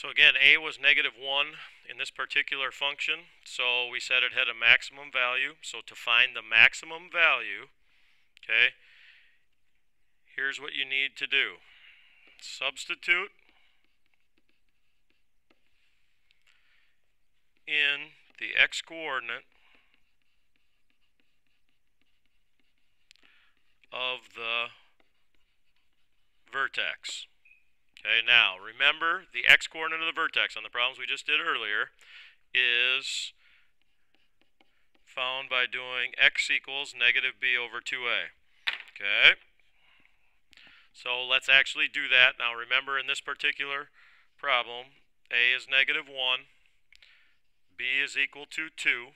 So again, a was -1 in this particular function, so we said it had a maximum value. So to find the maximum value, okay, here's what you need to do. Substitute in the x-coordinate of the vertex. Okay, now remember the x-coordinate of the vertex on the problems we just did earlier is found by doing x equals -b/2a. Okay, so let's actually do that. Now remember, in this particular problem, a is -1, b is equal to 2,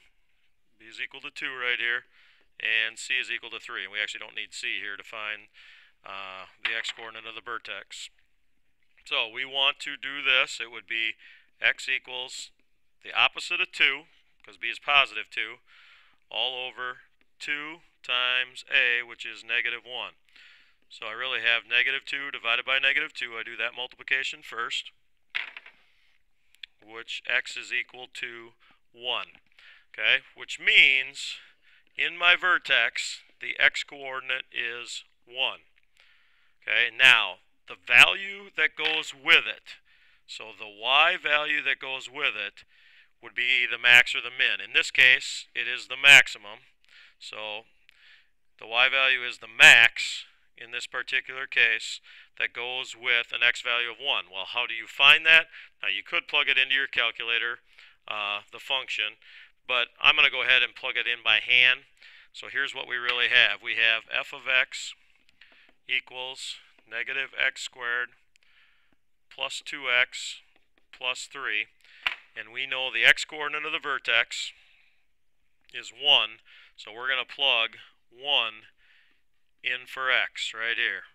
b is equal to 2 right here, and c is equal to 3. And we actually don't need c here to find the x-coordinate of the vertex. So we want to do this. It would be x equals the opposite of 2, because b is positive 2, all over 2 times a, which is -1. So I really have -2 divided by -2. I do that multiplication first, which x is equal to 1. Okay, which means in my vertex, the x-coordinate is 1. Okay, now the value that goes with it, so the y value that goes with it, would be the max or the min. In this case, it is the maximum. So the y value is the max in this particular case that goes with an x value of 1. Well, how do you find that? Now, you could plug it into your calculator, the function, but I'm going to go ahead and plug it in by hand. So here's what we really have. We have f of x equals -x² plus 2x plus 3. And we know the x-coordinate of the vertex is 1. So we're going to plug 1 in for x right here.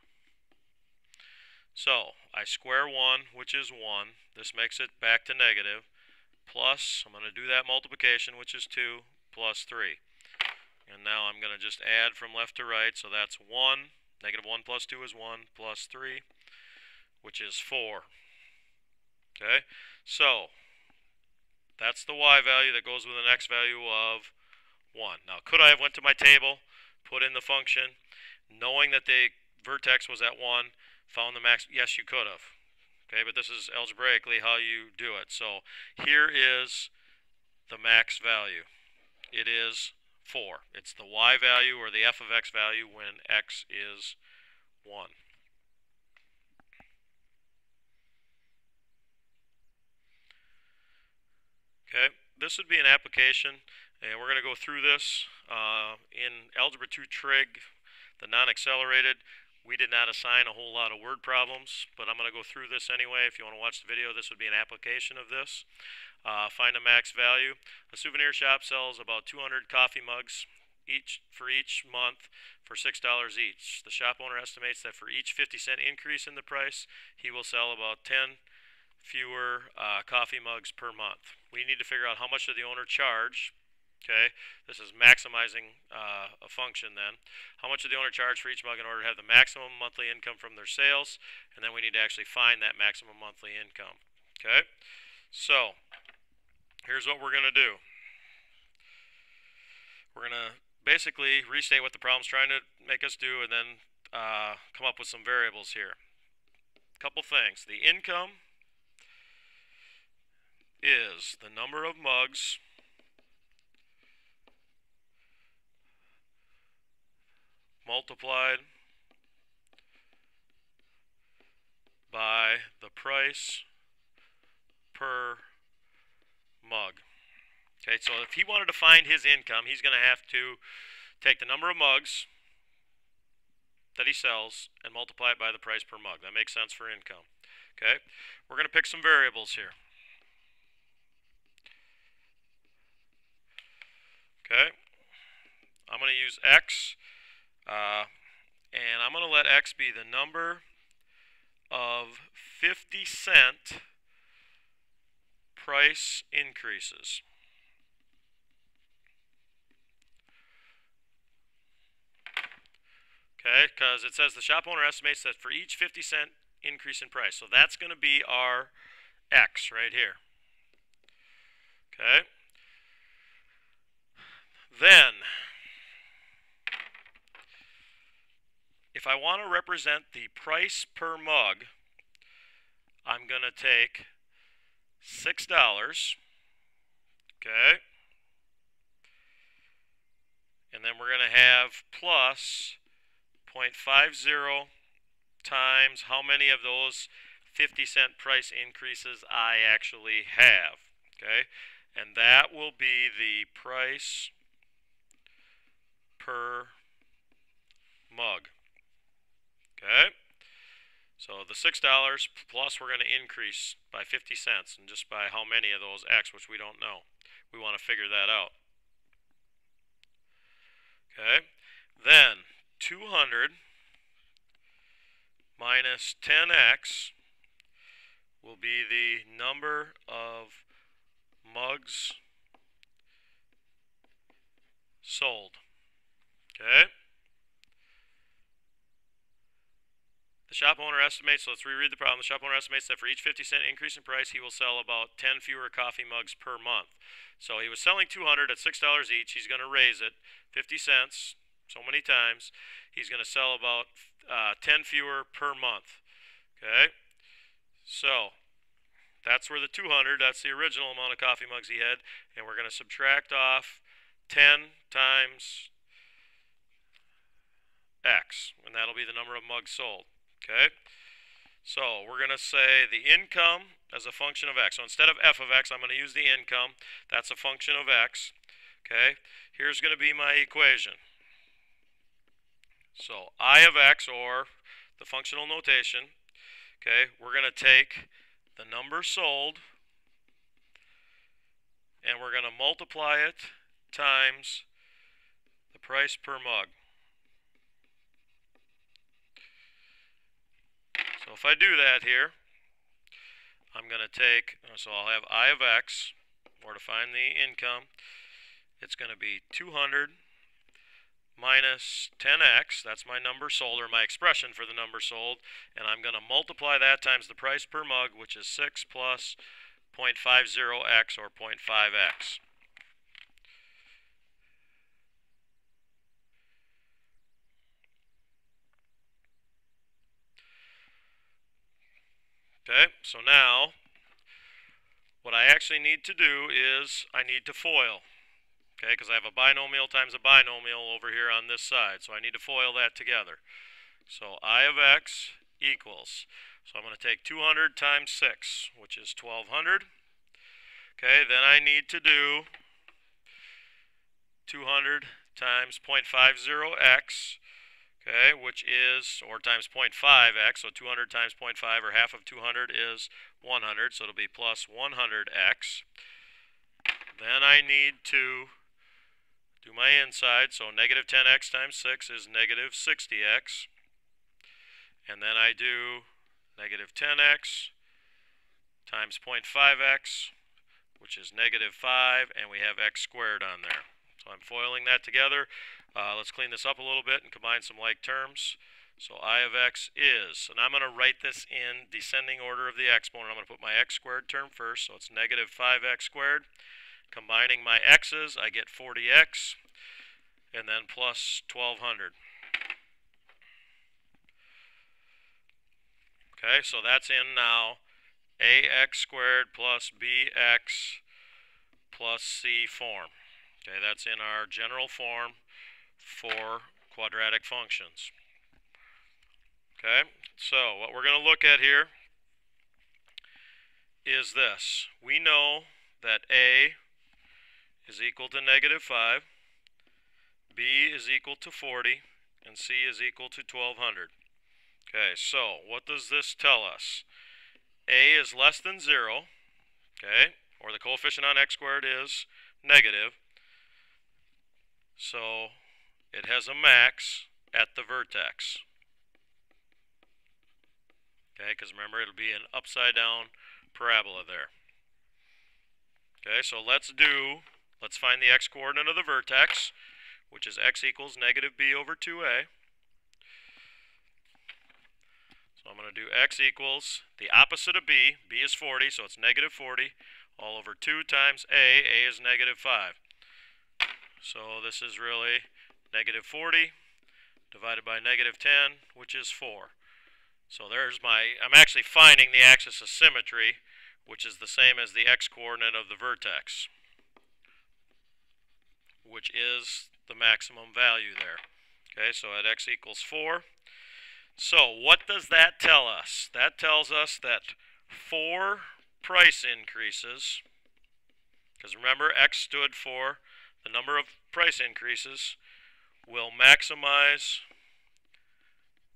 So I square 1, which is 1. This makes it back to negative. Plus, I'm going to do that multiplication, which is 2, plus 3. And now I'm going to just add from left to right. So that's 1. -1 plus 2 is 1, plus 3, which is 4. Okay, so that's the y value that goes with an x value of 1. Now, could I have went to my table, put in the function, knowing that the vertex was at 1, found the max? Yes, you could have. Okay, but this is algebraically how you do it. So here is the max value. It is 4. It's the y value or the f of x value when x is 1. Okay, this would be an application, and we're going to go through this in Algebra 2 Trig, the non-accelerated. We did not assign a whole lot of word problems, but I'm going to go through this anyway. If you want to watch the video, this would be an application of this. Find a max value. A souvenir shop sells about 200 coffee mugs for each month for $6 each. The shop owner estimates that for each 50-cent increase in the price, he will sell about 10 fewer coffee mugs per month. We need to figure out how much did the owner charge. Okay, this is maximizing a function then. How much did the owner charge for each mug in order to have the maximum monthly income from their sales? And then we need to actually find that maximum monthly income. Okay, so here's what we're going to do. We're going to basically restate what the problem's trying to make us do, and then come up with some variables here. A couple things. The income is the number of mugs multiplied by the price per mug. Okay, so if he wanted to find his income, he's going to have to take the number of mugs that he sells and multiply it by the price per mug. That makes sense for income. Okay, we're going to pick some variables here. Okay, I'm going to use x, and I'm going to let x be the number of 50-cent price increases. Okay, because it says the shop owner estimates that for each 50-cent increase in price. So that's going to be our x right here. Okay? Then, if I want to represent the price per mug, I'm going to take $6, okay? And then we're going to have plus 0.50 times how many of those 50-cent price increases I actually have, okay? And that will be the price per mug, okay? So the $6 plus we're going to increase by 50 cents, and just by how many of those X, which we don't know. We want to figure that out. Okay, then 200 minus 10x will be the number of mugs sold. Okay? The shop owner estimates, so let's reread the problem. The shop owner estimates that for each 50-cent increase in price, he will sell about 10 fewer coffee mugs per month. So he was selling 200 at $6 each. He's going to raise it 50 cents so many times. He's going to sell about 10 fewer per month. Okay? So that's where the 200, that's the original amount of coffee mugs he had. And we're going to subtract off 10 times X. And that'll be the number of mugs sold. Okay, so we're going to say the income as a function of x. So instead of f of x, I'm going to use the income. That's a function of x. Okay, here's going to be my equation. So I of x, or the functional notation, okay, we're going to take the number sold and we're going to multiply it times the price per mug. So if I do that here, I'm going to take, so I'll have I of x, or to find the income, it's going to be 200 minus 10x, that's my number sold, or my expression for the number sold, and I'm going to multiply that times the price per mug, which is 6 plus 0.50x, or 0.5x. Okay, so now what I actually need to do is I need to FOIL. Okay, because I have a binomial times a binomial over here on this side, so I need to FOIL that together. So I of x equals, so I'm going to take 200 times 6, which is 1200. Okay, then I need to do 200 times 0.50x, okay, which is, or times 0.5x, so 200 times 0.5, or half of 200 is 100, so it'll be plus 100x. Then I need to do my inside, so negative 10x times 6 is negative 60x. And then I do negative 10x times 0.5x, which is negative 5, and we have x squared on there. So I'm foiling that together. Let's clean this up a little bit and combine some like terms. So I of x is, and I'm going to write this in descending order of the exponent. I'm going to put my x squared term first, so it's negative 5x squared. Combining my x's, I get 40x, and then plus 1200. Okay, so that's in now ax squared plus bx plus c form. Okay, that's in our general form for quadratic functions. Okay, so what we're going to look at here is this. We know that a is equal to negative 5, b is equal to 40, and c is equal to 1200. Okay, so what does this tell us? A is less than 0, okay, or the coefficient on x squared is negative, so it has a max at the vertex. Okay, because remember, it'll be an upside down parabola there. Okay, so let's find the x coordinate of the vertex, which is x equals negative b over 2a. So I'm going to do x equals the opposite of b. B is 40, so it's negative 40, all over 2 times a. A is negative 5. So this is really negative 40 divided by negative 10, which is 4. So there's I'm actually finding the axis of symmetry, which is the same as the x-coordinate of the vertex, which is the maximum value there. Okay, so at x equals 4. So what does that tell us? That tells us that 4 price increases, because remember x stood for the number of price increases, will maximize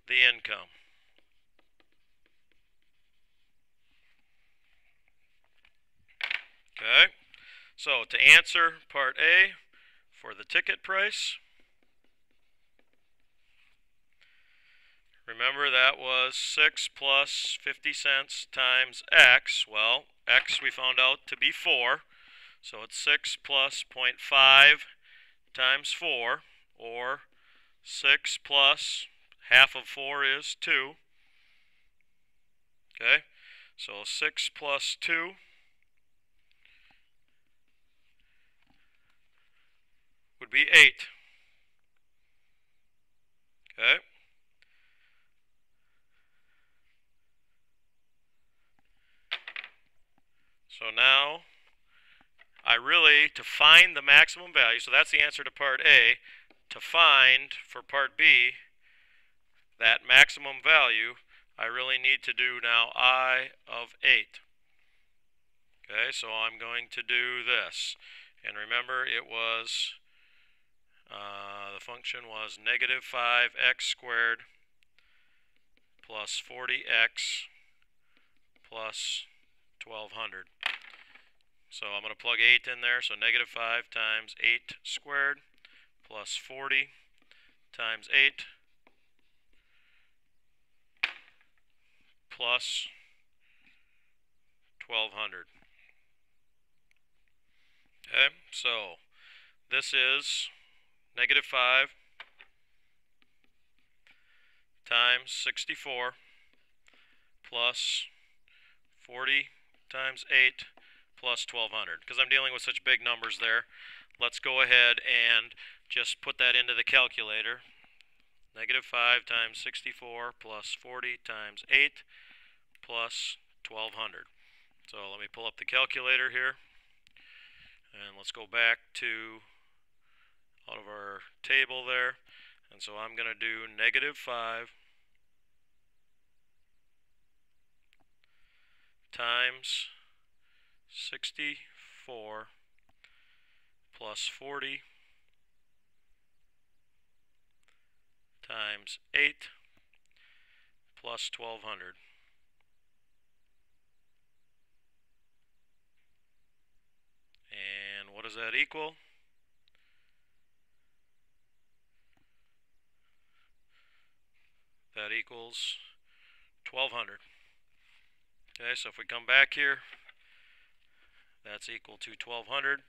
the income. Okay, so to answer part A for the ticket price, remember that was 6 plus 50 cents times x. Well, x we found out to be 4, so it's 6 plus 0.5 times 4, or 6 plus half of 4 is 2. Okay, so 6 plus 2 would be 8. Okay. So now, to find the maximum value, so that's the answer to part A. To find, for part B, that maximum value, I really need to do now I of 8. Okay, so I'm going to do this. And remember, it was, the function was negative 5x squared plus 40x plus 1200. So I'm going to plug 8 in there, so negative 5 times 8 squared plus 40 times 8 plus 1200. Okay, so this is negative 5 times 64 plus 40 times 8 plus 1200. Because I'm dealing with such big numbers there, let's go ahead and just put that into the calculator. Negative 5 times 64 plus 40 times 8 plus 1200. So let me pull up the calculator here, and let's go back to out of our table there. And so I'm going to do negative 5 times 64 plus 40 times 8 plus 1200. And what does that equal? That equals 1200. Okay, so if we come back here, that's equal to 1200.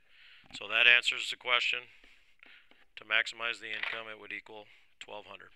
So that answers the question. To maximize the income, it would equal 1200.